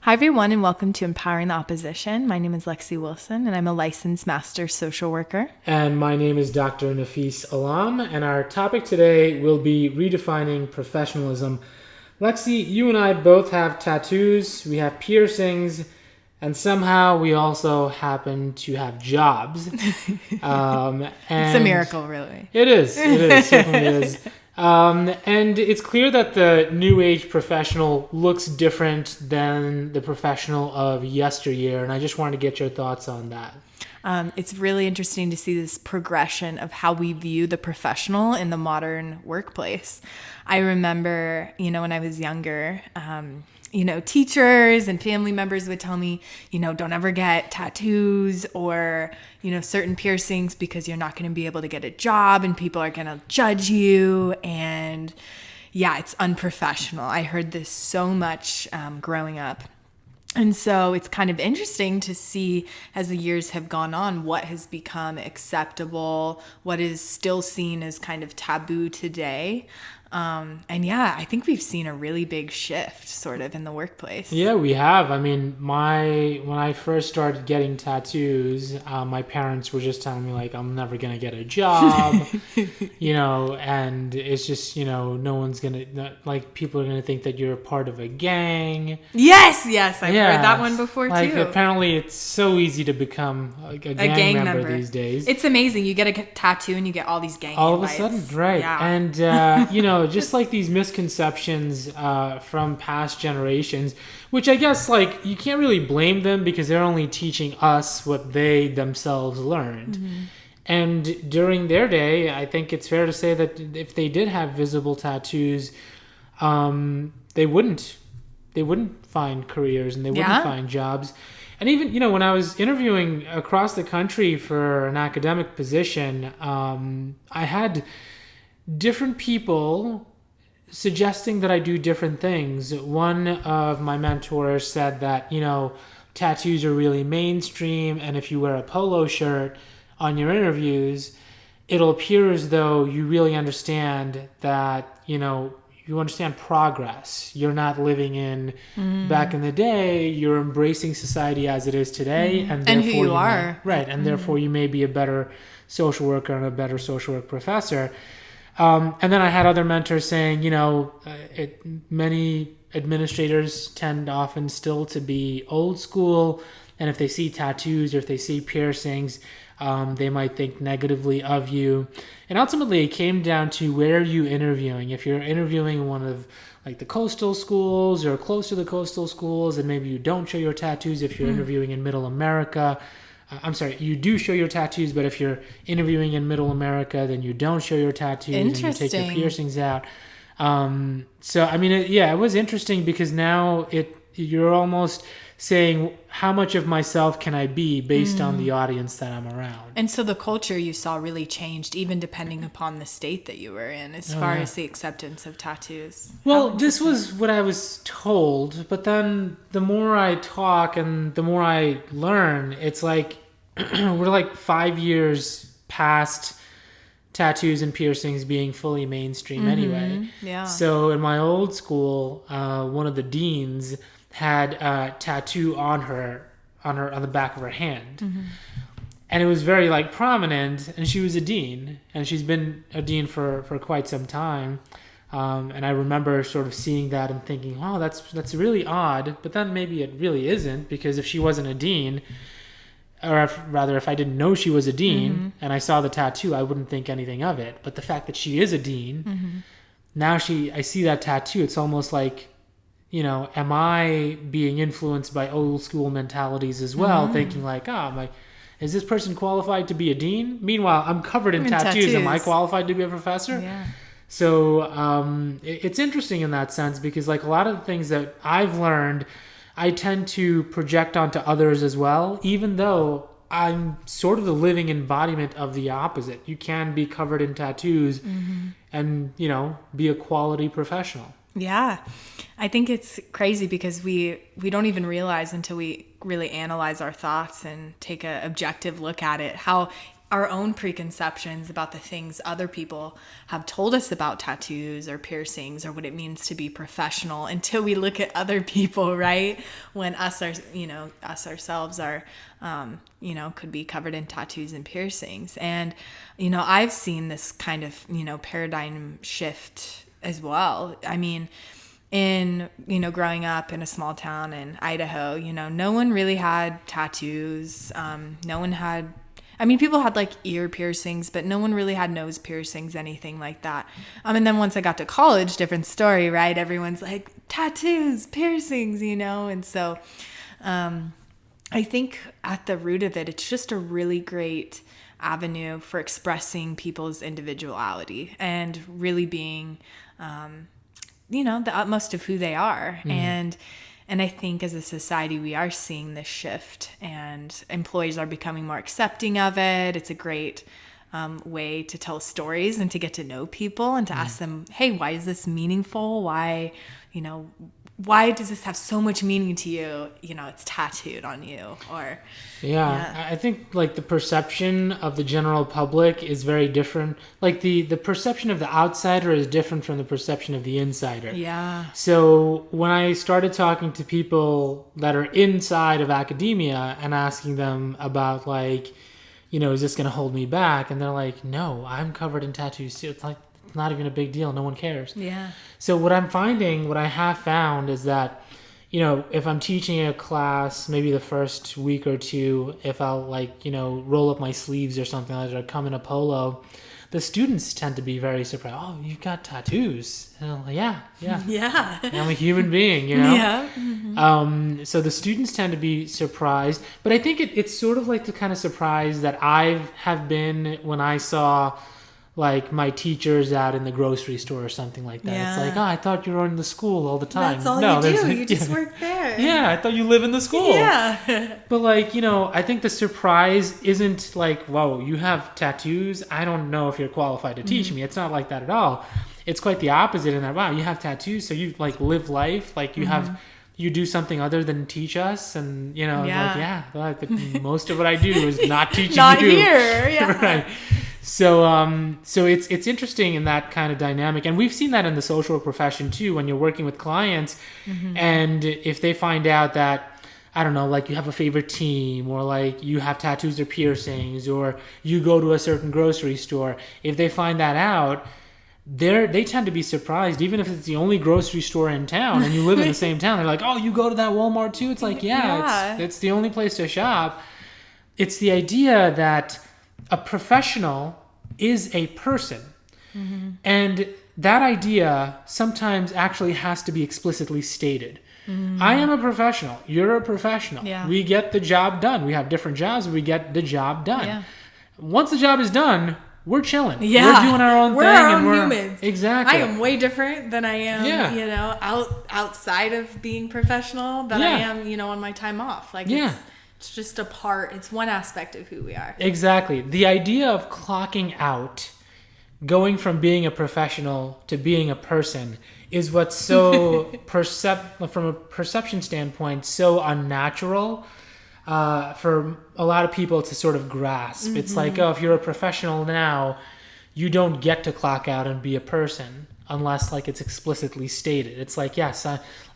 Hi, everyone, and welcome to Empowering the Opposition. My name is Lexi Wilson, and I'm a licensed master social worker. And my name is Dr. Nafis Alam, and our topic today will be redefining professionalism. Lexi, you and I both have tattoos, we have piercings, and somehow we also happen to have jobs. It's a miracle, really. It certainly is. And it's clear that the new age professional looks different than the professional of yesteryear, and I just wanted to get your thoughts on that. It's really interesting to see this progression of how we view the professional in the modern workplace. I remember, when I was younger, teachers and family members would tell me, don't ever get tattoos or, certain piercings because you're not going to be able to get a job and people are going to judge you. And yeah, it's unprofessional. I heard this so much growing up. And so it's kind of interesting to see as the years have gone on, what has become acceptable, what is still seen as kind of taboo today. I think we've seen a really big shift sort of in the workplace. Yeah, we have. I mean, when I first started getting tattoos, my parents were just telling me like, I'm never going to get a job, and it's just, no one's going to, like, people are going to think that you're a part of a gang. Yes. I've heard that one before like, too. Apparently it's so easy to become a gang member these days. It's amazing. You get a tattoo and you get all these gang all invites. Of a sudden, right. Yeah. And, just like these misconceptions from past generations, which I guess like you can't really blame them because they're only teaching us what they themselves learned. Mm-hmm. And during their day, I think it's fair to say that if they did have visible tattoos, they wouldn't find careers and they wouldn't find jobs. And even, when I was interviewing across the country for an academic position, I had different people suggesting that I do different things. One of my mentors said that, tattoos are really mainstream, and if you wear a polo shirt on your interviews, it'll appear as though you really understand that, you understand progress. You're not living in back in the day. You're embracing society as it is today, and who you are. Right, and therefore you may be a better social worker and a better social work professor. And then I had other mentors saying, many administrators tend often still to be old school, and if they see tattoos or if they see piercings, they might think negatively of you. And ultimately, it came down to where are you interviewing. If you're interviewing one of like the coastal schools or close to the coastal schools, and maybe you don't show your tattoos. If you're interviewing in Middle America, you do show your tattoos, but if you're interviewing in Middle America, then you don't show your tattoos and you take your piercings out. It was interesting because now you're almost saying how much of myself can I be based on the audience that I'm around. And so the culture you saw really changed even depending upon the state that you were in as far as the acceptance of tattoos. Well, this was what I was told, but then the more I talk and the more I learn, it's like we're like 5 years past tattoos and piercings being fully mainstream anyway. Yeah. So in my old school, one of the deans had a tattoo on the back of her hand. Mm-hmm. And it was very like prominent, and she was a dean, and she's been a dean for quite some time. And I remember sort of seeing that and thinking, oh, that's really odd, but then maybe it really isn't, because if she wasn't a dean, or if I didn't know she was a dean and I saw the tattoo, I wouldn't think anything of it. But the fact that she is a dean, now I see that tattoo, it's almost like, am I being influenced by old school mentalities as well, thinking like, is this person qualified to be a dean? Meanwhile, I'm covered in tattoos. Am I qualified to be a professor? Yeah. So it's interesting in that sense, because like a lot of the things that I've learned, I tend to project onto others as well, even though I'm sort of the living embodiment of the opposite. You can be covered in tattoos and, be a quality professional. Yeah. I think it's crazy because we don't even realize until we really analyze our thoughts and take an objective look at it, how our own preconceptions about the things other people have told us about tattoos or piercings or what it means to be professional until we look at other people, right? When us ourselves are, could be covered in tattoos and piercings. And, I've seen this kind of, paradigm shift as well. I mean, growing up in a small town in Idaho, no one really had tattoos. No one had, people had like ear piercings, but no one really had nose piercings, anything like that. And then once I got to college, different story, right? Everyone's like tattoos, piercings, And so, I think at the root of it, it's just a really great avenue for expressing people's individuality and really being, the utmost of who they are. Mm-hmm. And I think as a society, we are seeing this shift, and employees are becoming more accepting of it. It's a great way to tell stories and to get to know people and to ask them, hey, why is this meaningful? Why does this have so much meaning to you? It's tattooed on you. Or I think like the perception of the general public is very different. Like the perception of the outsider is different from the perception of the insider. Yeah. So when I started talking to people that are inside of academia and asking them about like, is this going to hold me back? And they're like, no, I'm covered in tattoos too. It's like, not even a big deal. No one cares. Yeah. So what I have found is that, if I'm teaching a class, maybe the first week or two, if I'll roll up my sleeves or something like that, or come in a polo, the students tend to be very surprised. Oh, you've got tattoos. And I'm like, yeah. Yeah. I'm a human being, Yeah. Mm-hmm. So the students tend to be surprised, but I think it's sort of like the kind of surprise that I have been when I saw like my teachers out in the grocery store or something like that. Yeah. It's like, I thought you were in the school all the time. That's all you do. You just work there. Yeah, I thought you live in the school. Yeah. But I think the surprise isn't like, whoa, you have tattoos? I don't know if you're qualified to teach me. It's not like that at all. It's quite the opposite in that, wow, you have tattoos, so you like live life, like you have, you do something other than teach us, and but most of what I do is not teaching not you. Not here, yeah. Right. So it's interesting in that kind of dynamic, and we've seen that in the social profession too. When you're working with clients, and if they find out that, I don't know, like you have a favorite team, or like you have tattoos or piercings, or you go to a certain grocery store, if they find that out, they tend to be surprised, even if it's the only grocery store in town and you live in the same town. They're like, oh, you go to that Walmart too? It's like, it's the only place to shop. It's the idea that a professional is a person. And that idea sometimes actually has to be explicitly stated. I am a professional. You're a professional. Yeah. We get the job done. We have different jobs, but we get the job done. Yeah. Once the job is done, we're chilling. Yeah. We're doing our own thing. We're our own humans. Exactly. I am way different than I am, outside of being professional than I am, on my time off. Like, it's just a part. It's one aspect of who we are. Exactly. The idea of clocking out, going from being a professional to being a person, is what's so from a perception standpoint, so unnatural for a lot of people to sort of grasp. It's like, if you're a professional now, you don't get to clock out and be a person unless like it's explicitly stated. It's like, yes,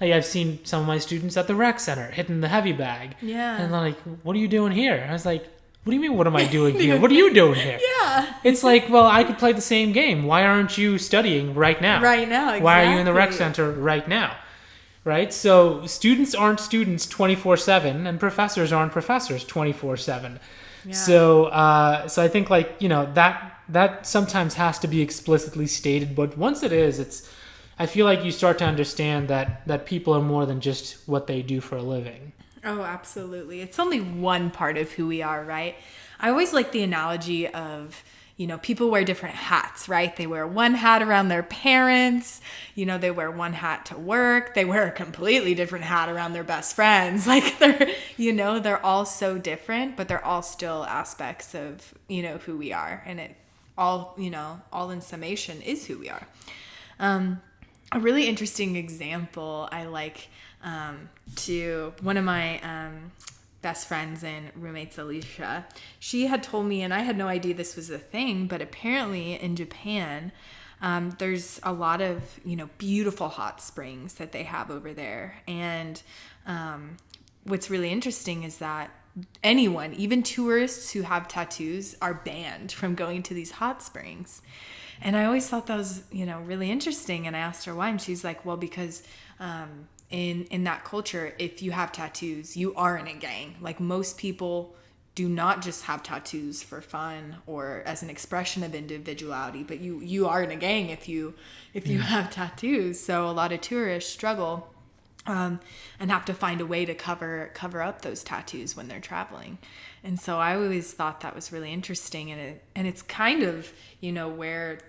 I've seen some of my students at the rec center hitting the heavy bag. Yeah. And they're like, what are you doing here? And I was like, what do you mean, what am I doing here? What are you doing here? Yeah. It's like, well, I could play the same game. Why aren't you studying right now? Right now, exactly. Why are you in the rec center right now? Right? So students aren't students 24/7, and professors aren't professors 24/7. Yeah. So I think like, that sometimes has to be explicitly stated, but once it is, I feel like you start to understand that people are more than just what they do for a living. Oh, absolutely. It's only one part of who we are, right? I always like the analogy of, people wear different hats, right? They wear one hat around their parents, they wear one hat to work, they wear a completely different hat around their best friends. Like they're all so different, but they're all still aspects of, who we are. And it all in summation is who we are. A really interesting example I like to one of my best friends and roommates, Alicia, she had told me, and I had no idea this was a thing, but apparently in Japan, there's a lot of, beautiful hot springs that they have over there. And what's really interesting is that anyone, even tourists who have tattoos, are banned from going to these hot springs. And I always thought that was, really interesting. And I asked her why, and she's like, well, because in that culture, if you have tattoos, you are in a gang. Like, most people do not just have tattoos for fun or as an expression of individuality, but you are in a gang if you have tattoos. So a lot of tourists struggle and have to find a way to cover up those tattoos when they're traveling. And so I always thought that was really interesting, and it's kind of, where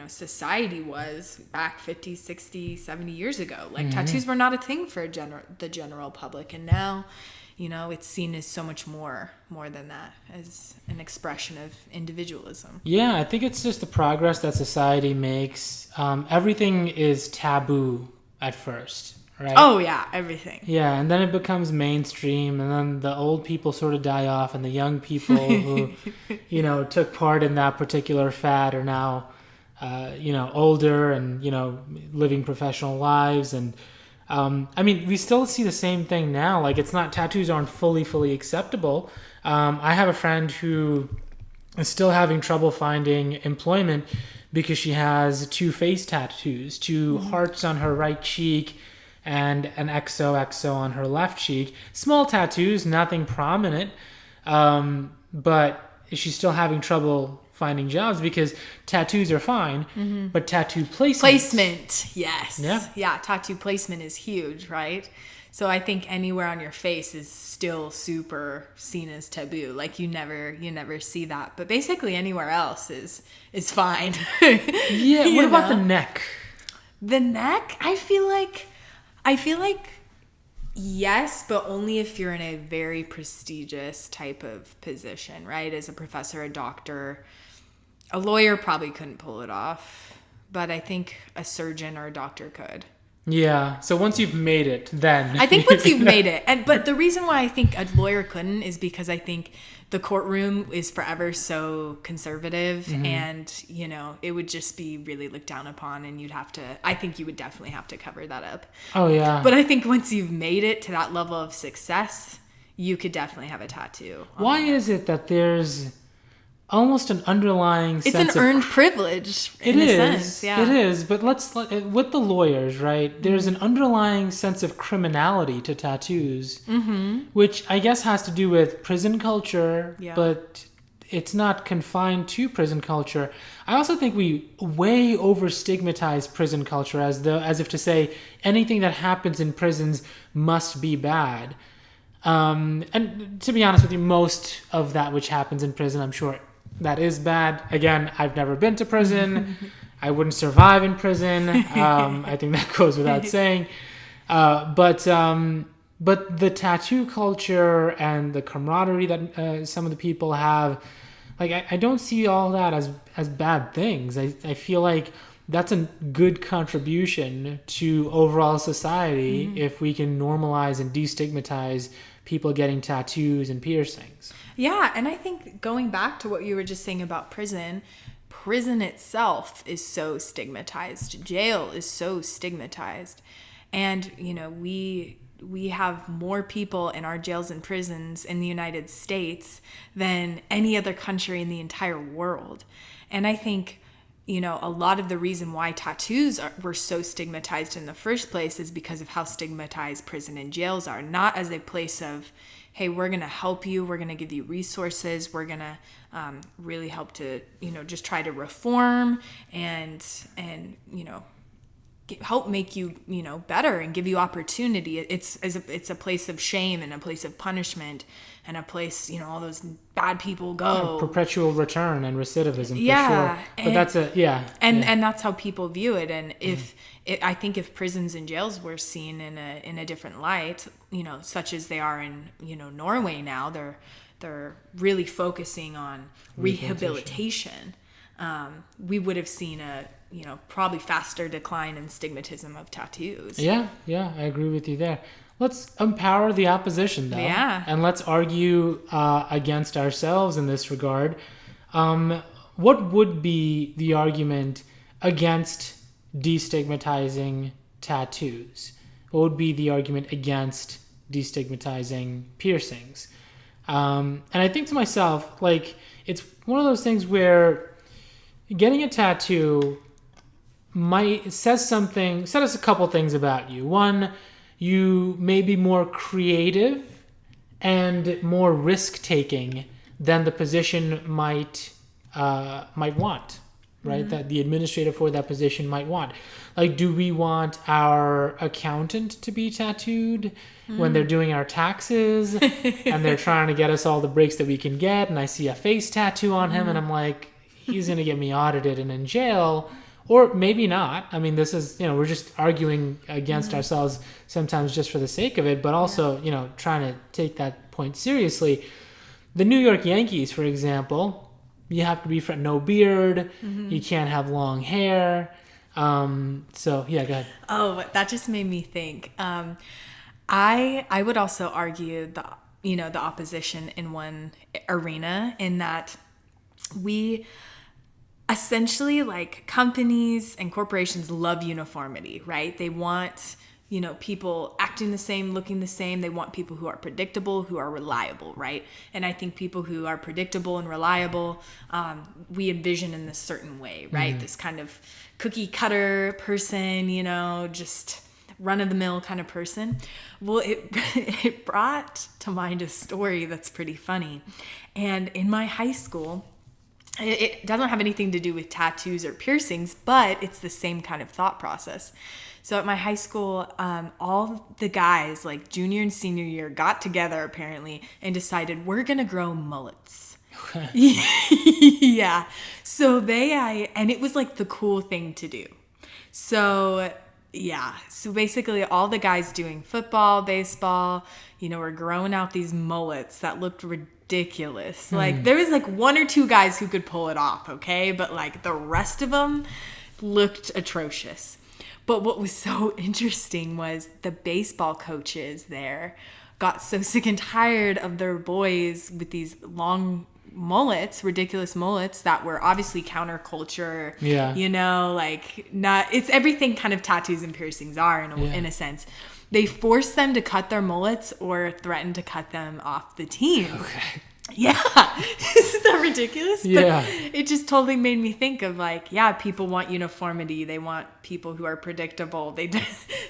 society was back 50, 60, 70 years ago. Like, tattoos were not a thing for the general public, and now it's seen as so much more than that, as an expression of individualism. Yeah, I think it's just the progress that society makes. Everything is taboo at first, right? Oh yeah, everything. Yeah, and then it becomes mainstream, and then the old people sort of die off, and the young people who, took part in that particular fad are now, older and, living professional lives. And we still see the same thing now. Like, it's not, tattoos aren't fully acceptable. I have a friend who is still having trouble finding employment because she has 2 face tattoos, 2 hearts on her right cheek and an XOXO on her left cheek. Small tattoos, nothing prominent. But she's still having trouble finding jobs because tattoos are fine, but tattoo placement, yes. Yeah, tattoo placement is huge, right? So I think anywhere on your face is still super seen as taboo. Like, you never see that, but basically anywhere else is fine. Yeah. What about the neck? The neck, I feel like yes, but only if you're in a very prestigious type of position, right? As a professor, a doctor. A lawyer probably couldn't pull it off, but I think a surgeon or a doctor could. Yeah. So once you've made it, then I think once you've made it, but the reason why I think a lawyer couldn't is because I think the courtroom is forever so conservative, and it would just be really looked down upon, and I think you would definitely have to cover that up. Oh yeah. But I think once you've made it to that level of success, you could definitely have a tattoo. Why is it that there's almost an underlying sense of... It's an earned privilege in a sense. Yeah. It is, but with the lawyers, right, there's an underlying sense of criminality to tattoos, which I guess has to do with prison culture, but it's not confined to prison culture. I also think we way over stigmatize prison culture as if to say anything that happens in prisons must be bad. And to be honest with you, most of that which happens in prison, I'm sure that is bad. Again, I've never been to prison. I wouldn't survive in prison. I think that goes without saying. But the tattoo culture and the camaraderie that some of the people have, like, I don't see all that as bad things. I feel like that's a good contribution to overall society if we can normalize and destigmatize people getting tattoos and piercings. Yeah, and I think going back to what you were just saying about prison itself is so stigmatized. Jail is so stigmatized. And, we have more people in our jails and prisons in the United States than any other country in the entire world. And I think, a lot of the reason why tattoos were so stigmatized in the first place is because of how stigmatized prison and jails are. Not as a place of, hey, we're going to help you. We're going to give you resources. We're going to really help to, just try to reform and help make you, better and give you opportunity. It's a place of shame and a place of punishment and a place, all those bad people go. Perpetual return and recidivism, for yeah, sure. But and that's how people view it. And I think if prisons and jails were seen in a different light, such as they are in, Norway now, they're really focusing on rehabilitation. We would have seen a, probably faster decline in stigmatism of tattoos. Yeah, I agree with you there. let's empower the opposition, though. Yeah. And let's argue against ourselves in this regard. What would be the argument against destigmatizing tattoos? What would be the argument against destigmatizing piercings? And I think to myself, like, it's one of those things where getting a tattoo says a couple things about you. One, you may be more creative and more risk-taking than the position might want, right? That the administrator for that position might want. Like, do we want our accountant to be tattooed when they're doing our taxes and they're trying to get us all the breaks that we can get, and I see a face tattoo on him and I'm like, he's going to get me audited and in jail? Or maybe not. I mean, this is, we're just arguing against ourselves sometimes just for the sake of it, but also, trying to take that point seriously. The New York Yankees, for example, you have to be no beard. You can't have long hair. So, yeah, go ahead. Oh, that just made me think. I would also argue the opposition in one arena, in that we essentially, like, companies and corporations love uniformity, right? They want, people acting the same, looking the same. They want people who are predictable, who are reliable, right? And I think people who are predictable and reliable, we envision in this certain way, right? This kind of cookie cutter person, just run-of-the-mill kind of person. Well, it brought to mind a story that's pretty funny. And in my high school, it doesn't have anything to do with tattoos or piercings, but it's the same kind of thought process. So at my high school, all the guys, like junior and senior year, got together apparently and decided we're going to grow mullets. Yeah. So and it was like the cool thing to do. So yeah. So basically all the guys doing football, baseball, were growing out these mullets that looked ridiculous. Like, there was like one or two guys who could pull it off, okay? But like the rest of them looked atrocious. But what was so interesting was the baseball coaches there got so sick and tired of their boys with these long mullets, ridiculous mullets that were obviously counterculture. Yeah. It's everything kind of tattoos and piercings are in a sense. They forced them to cut their mullets or threatened to cut them off the team. Okay. Yeah. Isn't that ridiculous? Yeah. But it just totally made me think of, like, yeah, people want uniformity. They want people who are predictable.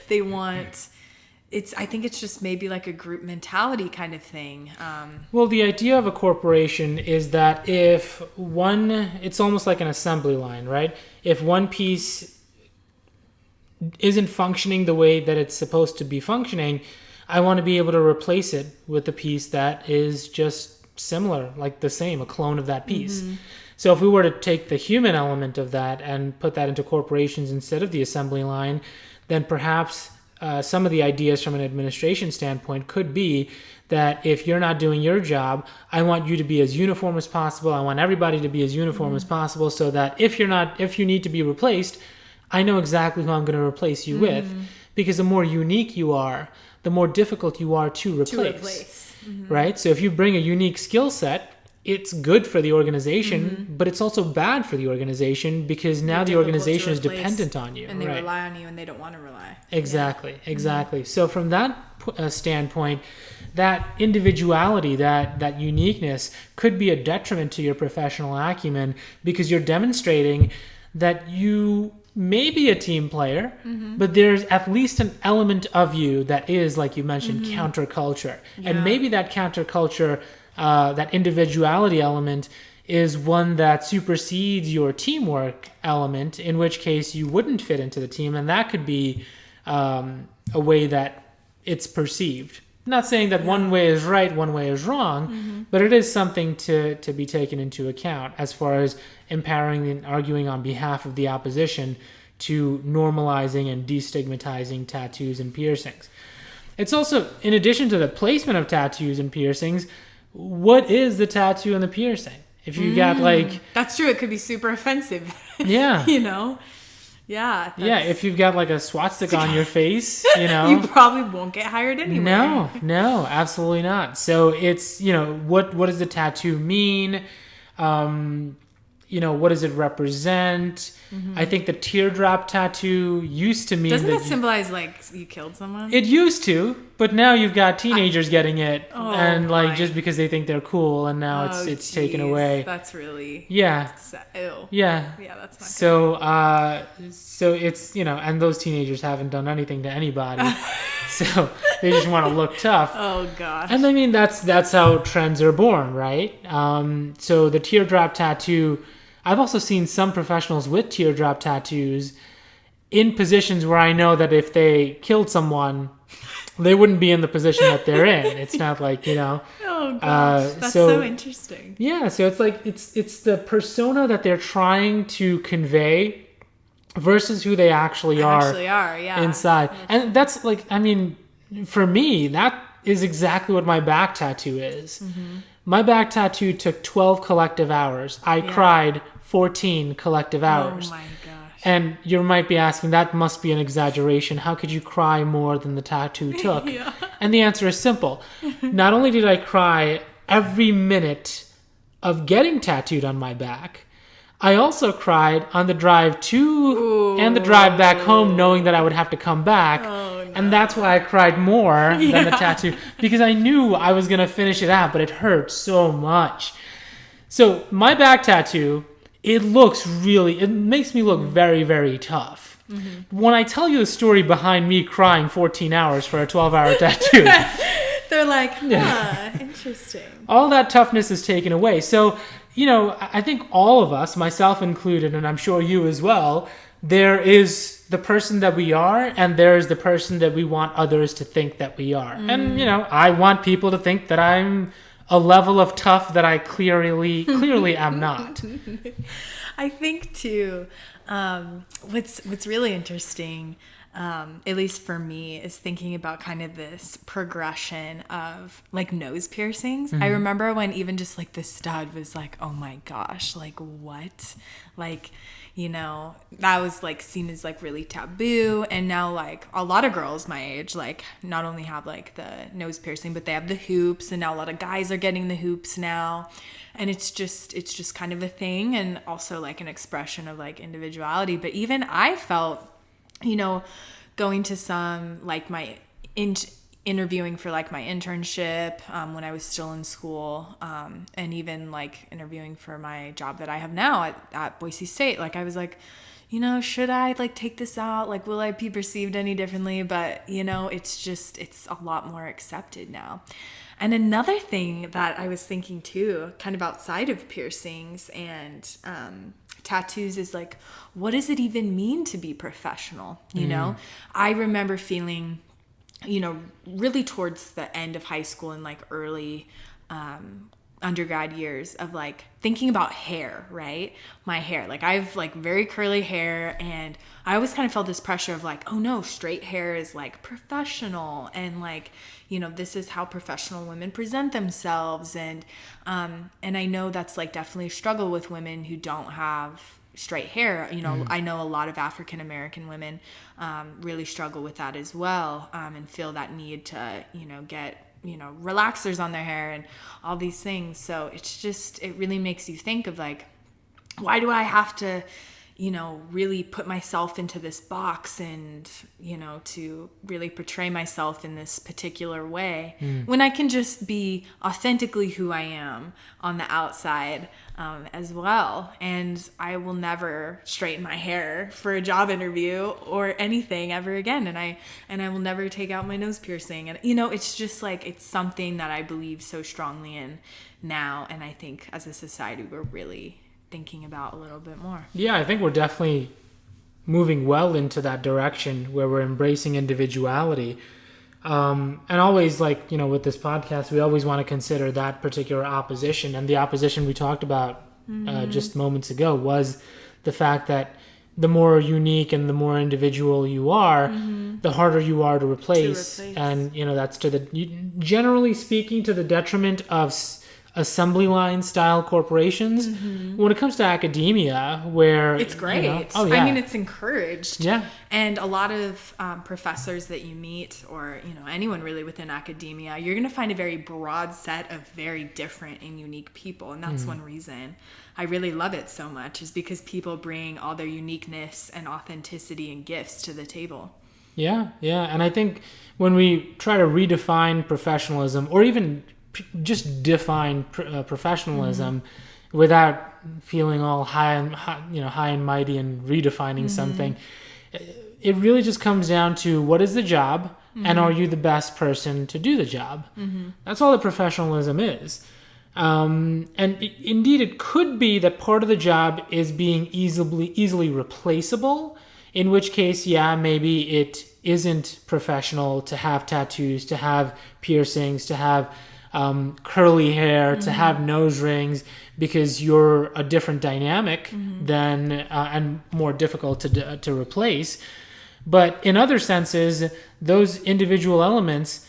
They want... I think it's just maybe like a group mentality kind of thing. Well, the idea of a corporation is that it's almost like an assembly line, right? If one piece isn't functioning the way that it's supposed to be functioning, I want to be able to replace it with a piece that is just similar, like the same, a clone of that piece. So if we were to take the human element of that and put that into corporations instead of the assembly line, then perhaps some of the ideas from an administration standpoint could be that if you're not doing your job, I want you to be as uniform as possible. I want everybody to be as uniform as possible, so that if you need to be replaced, I know exactly who I'm going to replace you with, because the more unique you are, the more difficult you are to replace. Right? So if you bring a unique skill set, it's good for the organization, but it's also bad for the organization, because now the organization is dependent on you. And they rely on you, and they don't want to rely. Exactly. So from that standpoint, that individuality, that uniqueness could be a detriment to your professional acumen, because you're demonstrating that you may be a team player, but there's at least an element of you that is, like you mentioned, counterculture. Yeah. And maybe that counterculture, that individuality element, is one that supersedes your teamwork element, in which case you wouldn't fit into the team. And that could be a way that it's perceived. Not saying that one way is right, one way is wrong, but it is something to be taken into account as far as empowering and arguing on behalf of the opposition to normalizing and destigmatizing tattoos and piercings. It's also, in addition to the placement of tattoos and piercings, what is the tattoo and the piercing? If you got like... That's true. It could be super offensive. Yeah. Yeah. Yeah. Yeah, if you've got like a swastika on your face, you probably won't get hired anywhere. No, absolutely not. So it's, what does the tattoo mean? What does it represent? I think the teardrop tattoo used to mean Doesn't that symbolize like you killed someone? It used to, but now you've got teenagers getting it, and like just because they think they're cool, and now it's taken away. That's really ew. Yeah, that's not so it's and those teenagers haven't done anything to anybody, so they just want to look tough. Oh gosh. And I mean that's how trends are born, right? So the teardrop tattoo. I've also seen some professionals with teardrop tattoos in positions where I know that if they killed someone, they wouldn't be in the position that they're in. It's not like, Oh gosh, that's so interesting. Yeah, so it's like it's the persona that they're trying to convey versus who they actually are inside. And that's like, I mean, for me, that is exactly what my back tattoo is. Mm-hmm. My back tattoo took 12 collective hours. I cried 14 collective hours. Oh my gosh. And you might be asking, that must be an exaggeration. How could you cry more than the tattoo took? Yeah. And the answer is simple. Not only did I cry every minute of getting tattooed on my back, I also cried on the drive to and the drive back home, knowing that I would have to come back. Oh, no. And that's why I cried more than the tattoo, because I knew I was going to finish it out, but it hurt so much. So my back tattoo, it makes me look very, very tough. Mm-hmm. When I tell you the story behind me crying 14 hours for a 12-hour tattoo, they're like, interesting. All that toughness is taken away. So, I think all of us, myself included, and I'm sure you as well, there is the person that we are, and there's the person that we want others to think that we are. Mm. And, I want people to think that I'm a level of tough that I clearly am not. I think too, what's really interesting, at least for me, is thinking about kind of this progression of like nose piercings. Mm-hmm. I remember when even just like the stud was like, oh my gosh, like what? Like, that was like seen as like really taboo. And now like a lot of girls my age, like not only have like the nose piercing, but they have the hoops, and now a lot of guys are getting the hoops now. And it's just kind of a thing, and also like an expression of like individuality. But even I felt, going to some like my interviewing for like my internship when I was still in school, and even like interviewing for my job that I have now at Boise State, like I was like, should I like take this out? Like, will I be perceived any differently? But it's a lot more accepted now. And another thing that I was thinking too, kind of outside of piercings and tattoos, is like, what does it even mean to be professional? I remember feeling, really towards the end of high school and like early undergrad years of like thinking about hair, right? My hair, like I have like very curly hair, and I always kind of felt this pressure of like, oh no, straight hair is like professional, and like, this is how professional women present themselves. And I know that's like definitely a struggle with women who don't have straight hair. I know a lot of African American women really struggle with that as well, and feel that need to, get, relaxers on their hair and all these things. So it really makes you think of like, why do I have to, really put myself into this box and, to really portray myself in this particular way, when I can just be authentically who I am on the outside as well. And I will never straighten my hair for a job interview or anything ever again. And I will never take out my nose piercing. And, it's just like, it's something that I believe so strongly in now. And I think as a society, we're really thinking about a little bit more. Yeah, I think we're definitely moving well into that direction where we're embracing individuality. And always, like, with this podcast, we always want to consider that particular opposition. And the opposition we talked about just moments ago was the fact that the more unique and the more individual you are, the harder you are to replace. And, that's generally speaking, to the detriment of assembly line style corporations. When it comes to academia, where it's great. Oh, yeah. I mean, it's encouraged. Yeah. And a lot of professors that you meet, or anyone really within academia, you're going to find a very broad set of very different and unique people. And that's one reason I really love it so much, is because people bring all their uniqueness and authenticity and gifts to the table. Yeah. And I think when we try to redefine professionalism, or even just define professionalism without feeling all high and mighty and redefining something, it really just comes down to, what is the job, and are you the best person to do the job? That's all that professionalism is. And indeed, it could be that part of the job is being easily replaceable, in which case, maybe it isn't professional to have tattoos, to have piercings, to have curly hair, to have nose rings, because you're a different dynamic than and more difficult to replace. But in other senses, those individual elements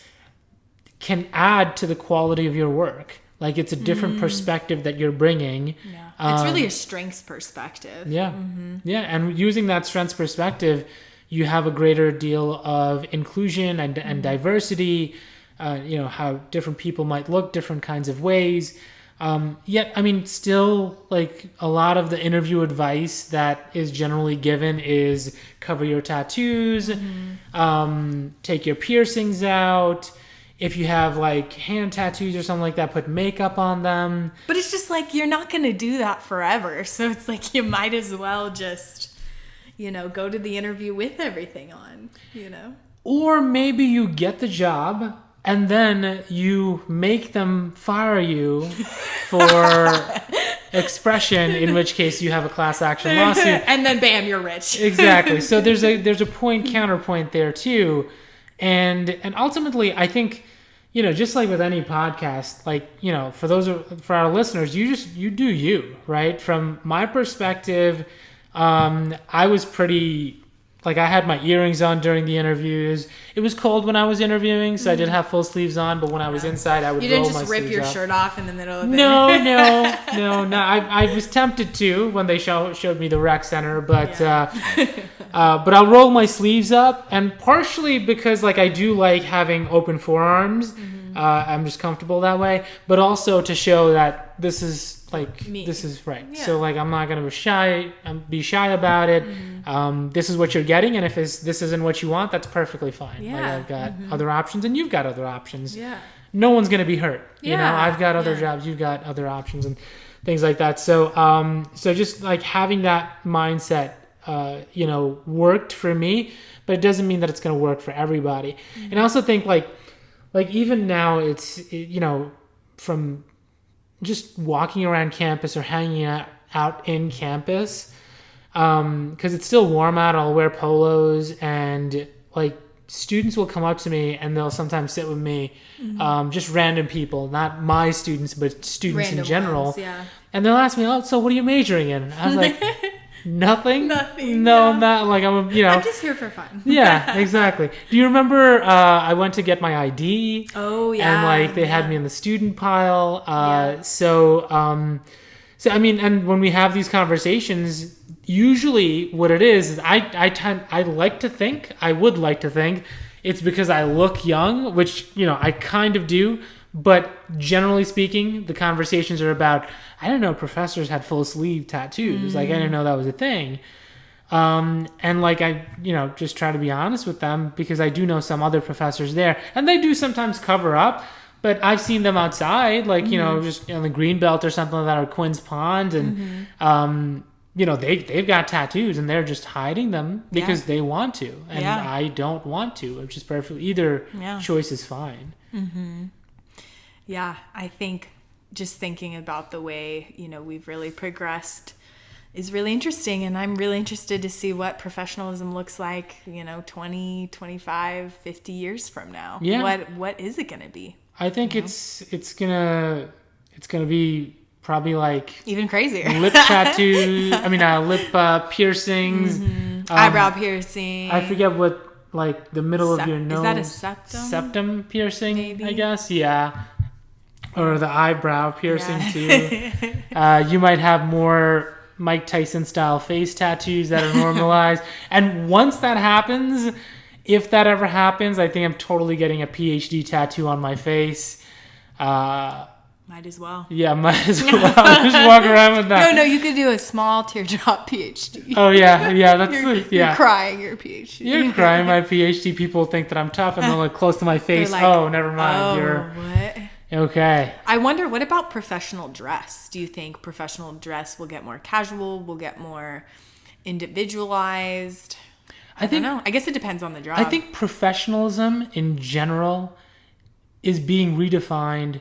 can add to the quality of your work. Like, it's a different perspective that you're bringing. Yeah. It's really a strengths perspective. Yeah. And using that strengths perspective, you have a greater deal of inclusion and diversity. How different people might look different kinds of ways. Yet, I mean, still, like, a lot of the interview advice that is generally given is cover your tattoos, take your piercings out. If you have, like, hand tattoos or something like that, put makeup on them. But it's just like, you're not going to do that forever. So it's like, you might as well just, go to the interview with everything on, Or maybe you get the job and then you make them fire you for expression, in which case you have a class action lawsuit. And then bam, you're rich. Exactly. So there's a point counterpoint there too. And ultimately, I think, just like with any podcast, like, for our listeners, you do you, right? From my perspective, I was pretty, like, I had my earrings on during the interviews. It was cold when I was interviewing, so I did have full sleeves on, but when I was inside, I would roll my sleeves up. You didn't just rip your shirt off in the middle of it? No. I was tempted to when they showed me the rec center, but but I'll roll my sleeves up, and partially because, like, I do like having open forearms. I'm just comfortable that way, but also to show that this is, like, me. This is right. Yeah. So, like, I'm not going to be shy about it. This is what you're getting, and if this isn't what you want, that's perfectly fine. Yeah. Like, I've got other options, and you've got other options. Yeah. No one's going to be hurt. I've got other jobs, you've got other options, and things like that. So, so just, like, having that mindset, worked for me, but it doesn't mean that it's going to work for everybody. And I also think, like even now, it's, from just walking around campus or hanging out in campus, because it's still warm out, I'll wear polos, and, like, students will come up to me and they'll sometimes sit with me, just random people, not my students, but students random in general. Ones, yeah. And they'll ask me, "Oh, so what are you majoring in?" And I was like, Nothing. No, I'm not, like, I'm just here for fun. Yeah, exactly. Do you remember I went to get my ID? Oh, yeah. And, like, they had me in the student pile. So I mean, and when we have these conversations, usually what it is I would like to think it's because I look young, which, I kind of do. But generally speaking, the conversations are about, I didn't know professors had full sleeve tattoos. Like, I didn't know that was a thing. And, like, I, just try to be honest with them, because I do know some other professors there, and they do sometimes cover up, but I've seen them outside, like, just on the Greenbelt or something like that, or Quinn's Pond, and, they've got tattoos and they're just hiding them because they want to. And I don't want to, which is perfect. Either choice is fine. Mm-hmm. Yeah, I think just thinking about the way, we've really progressed is really interesting. And I'm really interested to see what professionalism looks like, 20, 25, 50 years from now. Yeah. What is it going to be? I think it's going to be probably, like, even crazier. Lip tattoos. Lip piercings. Eyebrow piercing. I forget what, like, the middle of your nose. Is that a septum? Septum piercing, maybe? I guess. Yeah. or the eyebrow piercing Yeah. too. You might have more Mike Tyson style face tattoos that are normalized. And once that happens, if that ever happens, I think I'm totally getting a PhD tattoo on my face. Might as well. Yeah, might as well. Just walk around with that. No, you could do a small teardrop PhD. Oh yeah, that's You're crying your PhD. You're crying my PhD. People think that I'm tough, and they're like close to my face. Like, oh, never mind. Oh, You're what? okay. I wonder, what about professional dress? Do you think professional dress will get more casual? Will get more individualized? I don't know. I guess it depends on the job. I think professionalism in general is being redefined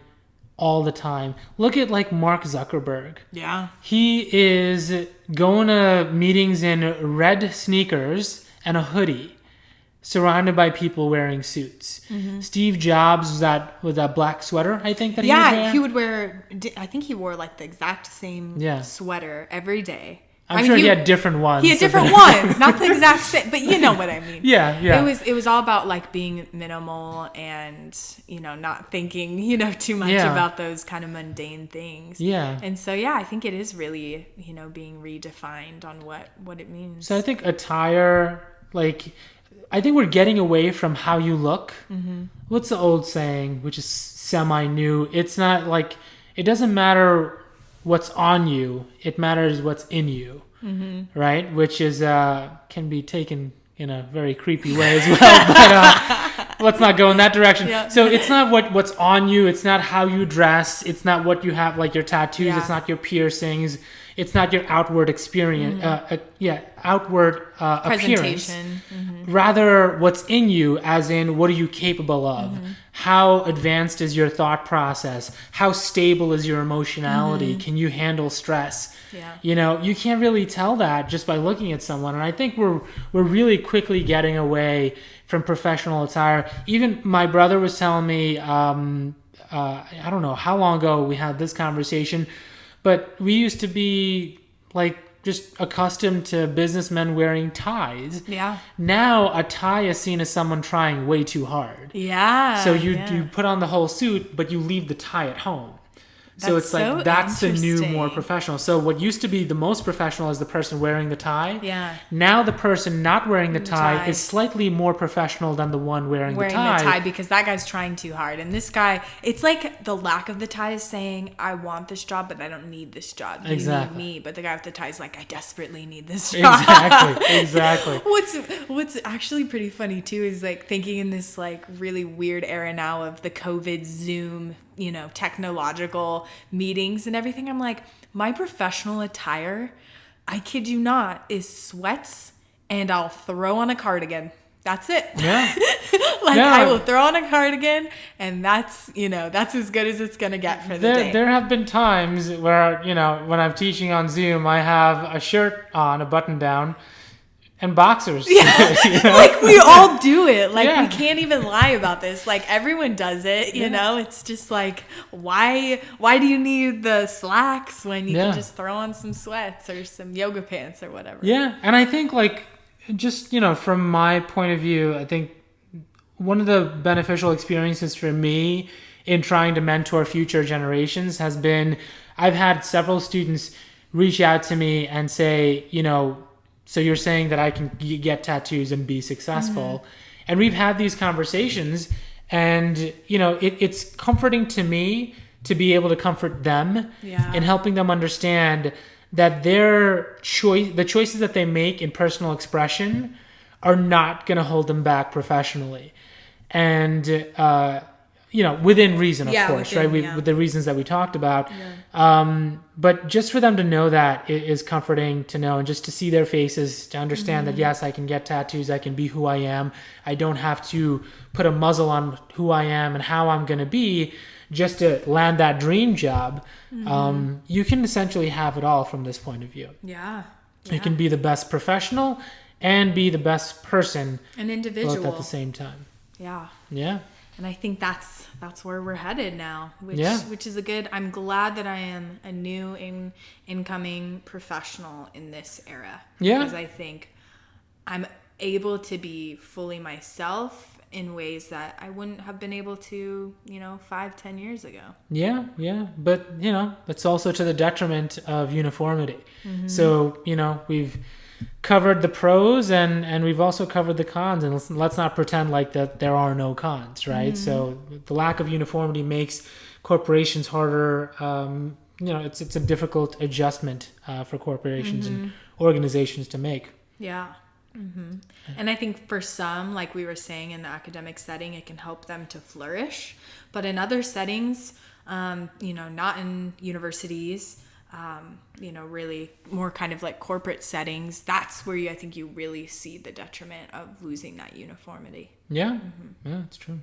all the time. Look at like Mark Zuckerberg. Yeah. He is going to meetings in red sneakers and a hoodie, surrounded by people wearing suits. Mm-hmm. Steve Jobs was that black sweater, I think, that he would wear? He would wear, I think he wore like the exact same sweater every day. I'm sure he had different ones. He had different ones, not the exact same, but you know what I mean. Yeah. It was all about like being minimal and, not thinking, too much about those kind of mundane things. Yeah. And so, I think it is really, being redefined on what it means. So I think attire, I think we're getting away from how you look. Mm-hmm. What's the old saying, which is semi-new? It's not like, it doesn't matter what's on you, it matters what's in you, right? Which is can be taken in a very creepy way as well, but let's not go in that direction. Yeah. So it's not what's on you, it's not how you dress, it's not what you have, like your tattoos, it's not your piercings, it's not your outward experience, outward appearance. Rather, what's in you, as in what are you capable of? How advanced is your thought process? How stable is your emotionality? Can you handle stress? Yeah. You can't really tell that just by looking at someone. And I think we're really quickly getting away from professional attire. Even my brother was telling me, I don't know how long ago we had this conversation, but we used to be like just accustomed to businessmen wearing ties. Yeah. Now a tie is seen as someone trying way too hard. Yeah. So you put on the whole suit, but you leave the tie at home. So it's like, that's the new, more professional. So what used to be the most professional is the person wearing the tie. Yeah. Now the person not wearing the tie is slightly more professional than the one wearing the tie. The tie, because that guy's trying too hard. And this guy, it's like the lack of the tie is saying, I want this job, but I don't need this job. You need me. But the guy with the tie is like, I desperately need this job. Exactly. What's actually pretty funny too is like thinking in this like really weird era now of the COVID Zoom, technological meetings and everything. I'm like, my professional attire, I kid you not, is sweats and I'll throw on a cardigan. That's it. Yeah. I will throw on a cardigan and that's as good as it's going to get for the day. There have been times where, when I'm teaching on Zoom, I have a shirt on, a button down, and boxers. Yeah. Like we all do it. Like we can't even lie about this. Like everyone does it, you know? It's just like, why do you need the slacks when you can just throw on some sweats or some yoga pants or whatever? Yeah. And I think just, from my point of view, I think one of the beneficial experiences for me in trying to mentor future generations has been, I've had several students reach out to me and say, so you're saying that I can get tattoos and be successful. And we've had these conversations and, it's comforting to me to be able to comfort them in helping them understand that the choices that they make in personal expression are not going to hold them back professionally. And, within reason, of course, right? With the reasons that we talked about. Yeah. But just for them to know that is comforting to know, and just to see their faces, to understand that, yes, I can get tattoos. I can be who I am. I don't have to put a muzzle on who I am and how I'm going to be just to land that dream job. You can essentially have it all from this point of view. Yeah. You can be the best professional and be the best person. An individual. Both at the same time. Yeah. Yeah. And I think that's where we're headed now, which is I'm glad that I am a new incoming professional in this era. Yeah. Because I think I'm able to be fully myself in ways that I wouldn't have been able to, 5-10 years ago. Yeah. But, it's also to the detriment of uniformity. So, we've covered the pros and we've also covered the cons. And let's not pretend like that there are no cons, right? So the lack of uniformity makes corporations harder. It's a difficult adjustment for corporations and organizations to make. Yeah. And I think for some, like we were saying, in the academic setting, it can help them to flourish. But in other settings, not in universities, really more kind of like corporate settings, that's where I think you really see the detriment of losing that uniformity. Yeah, it's true.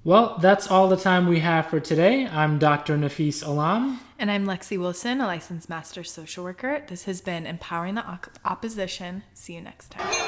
Well, that's all the time we have for today. I'm Dr. Nafis Alam. And I'm Lexi Wilson, a licensed master social worker. This has been Empowering the Opposition. See you next time.